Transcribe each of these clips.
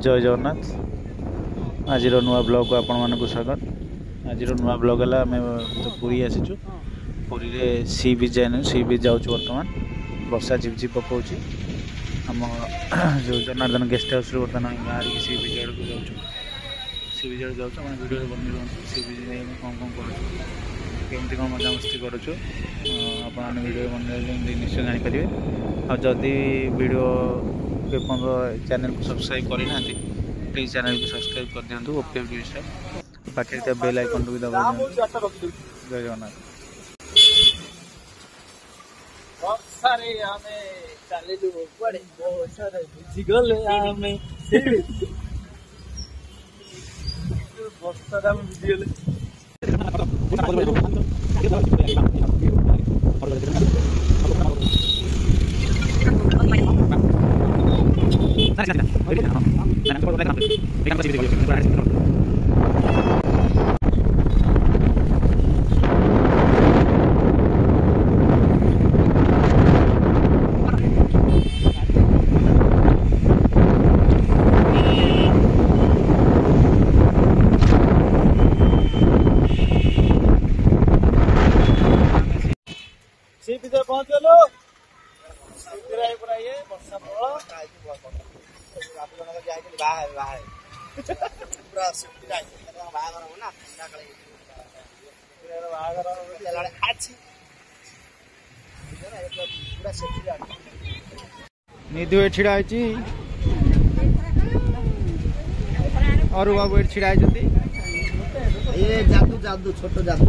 जय जगन्नाथ। आज नुआ ब्लॉग को आपण मानक स्वागत। आज नुआ ब्लॉग है आम तो पुरी आसीचु। पुरी रे सी बीच जाए सी बीच जाऊँ बर्तमान वर्षा झिपझिप पकाऊँ आम जो जनार्दन गेस्ट हाउस बर्तमान गाँव सी बीच आड़ को जाऊँ सी बीच आड़ जाऊँ वीडियो बनी रुँ सी बीच कौन कौन करमती कौन मजामस्ती करुचु आप वीडियो बन निश्चय जानीपर। आदि वीडियो चैनल को सब्सक्राइब करना प्लीज चैनल को सब्सक्राइब कर दिंतु। ओपे पाखे बेल आइकन को भी दबा। जय जगन्नाथ। निधु ये छिड़ा और बाबू ये छिड़ा ये जादू जादू छोट जादू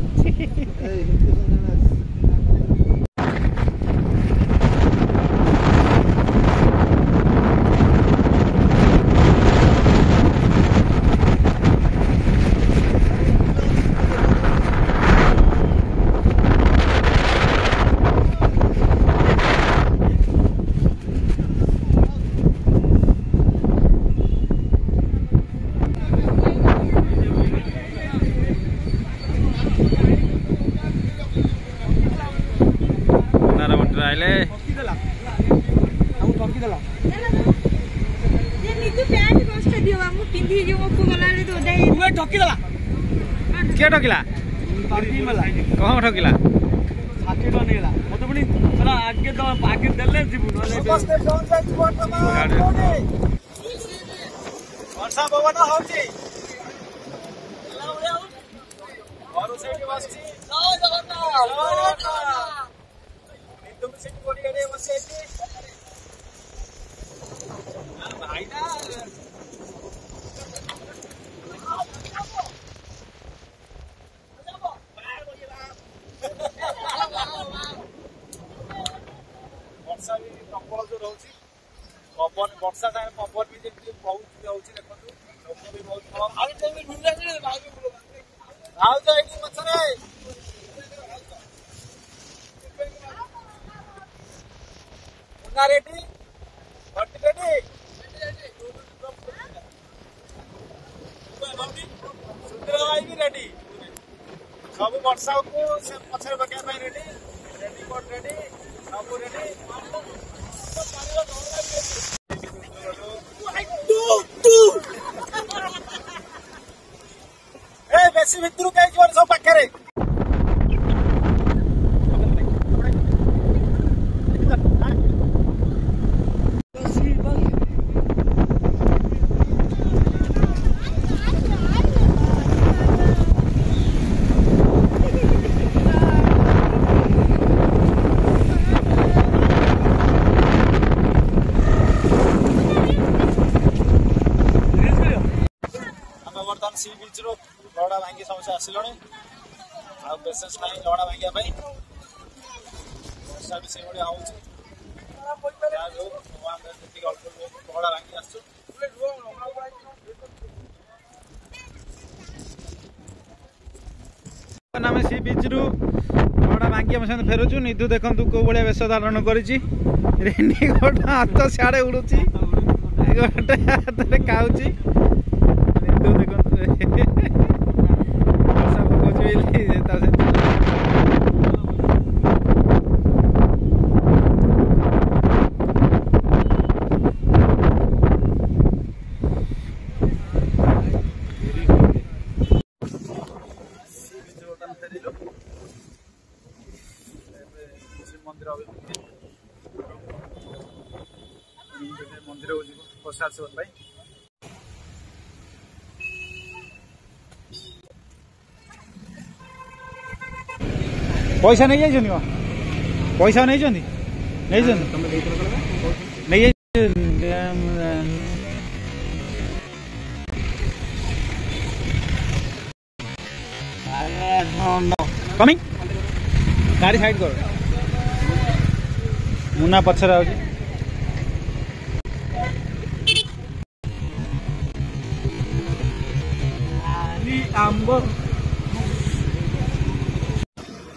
किए ठकिला कौन ठकिला 60 टन नेला मते पुनी चला आगे तो आगे देले जीवु वर्षा पवन होची और सेठी बसची जय जगन्नाथ नितुम सेठी कोडी गडे बसेची भाई ना पवन वर्षा पवन भी बहुत लोक भी रेडी सब वर्षा को पछे पकड़ रेडी रेडी कोड रेडी सब रेडी बेसी भितर कहीं सब पाखे सी बीच रो लड़ा भांगी समस्या आसिलଣି आ पेशेंस नाही लड़ा भांगिया पई वर्षा भी से बड़ी आउछ या जो भगवान जति अल्प लड़ा भांगी आसु नामे सी बीच रो लड़ा भांगी हम संग फेरुछु। निधु देखंतु को बळिया वेश धारण करिछि रेनी गोटा हाथ साडे उडुछि गोटे हाथ रे खाउछि। निधु देखंतु वर्षा पकोछि प्रसाद सेवन भाई पैसा नहीं जाइछन को पैसा नहीं जंदी नहीं जंदी नहीं कमिंग गाड़ी साइड कर मुन्ना पछर आउछ आंबो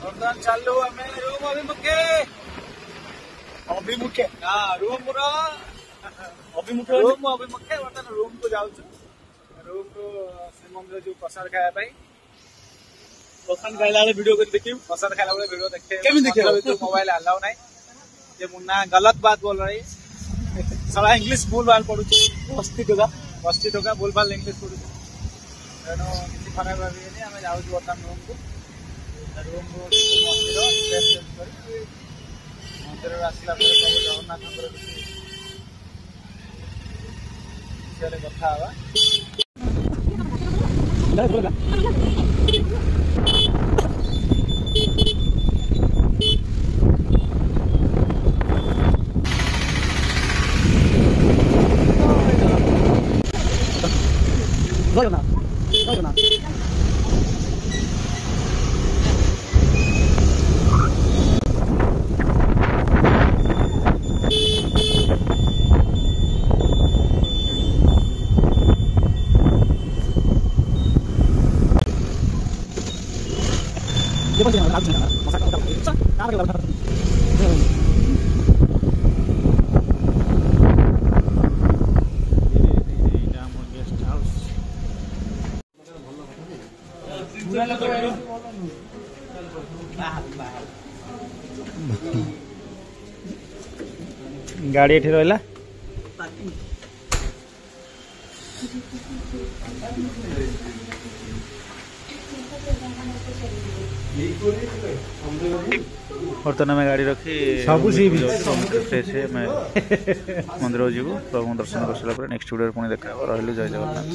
वर्तमान चालू आम रूम अभिमुखे अभिमुखे रूम अभिमुखे बर्तमान रूम को जाऊँ रूम को श्रीमंदिर जो प्रसाद खाया प्रसाद खाइला वीडियो कर देखिए प्रसाद खाइला वीडियो देखे मोबाइल अलाउ ना जे मुन्ना गलत बात बोल रही सारा इंग्लिश भूल भाल पढ़ु बस्ती टोका भूल भाल इंग्लिश पढ़ु तेणु किसी खराब भाविनी आम जाऊँ बर्तमान रूम को मंदिर आसला प्रभु जगन्नाथ विषय कथा गाड़ी एठी रहला बर्तमान में गाड़ी रखी मंदिर जीव प्रभु दर्शन कर सारा नेक्स्ट वीडियो पुणी देखा रही जय जगन्नाथ।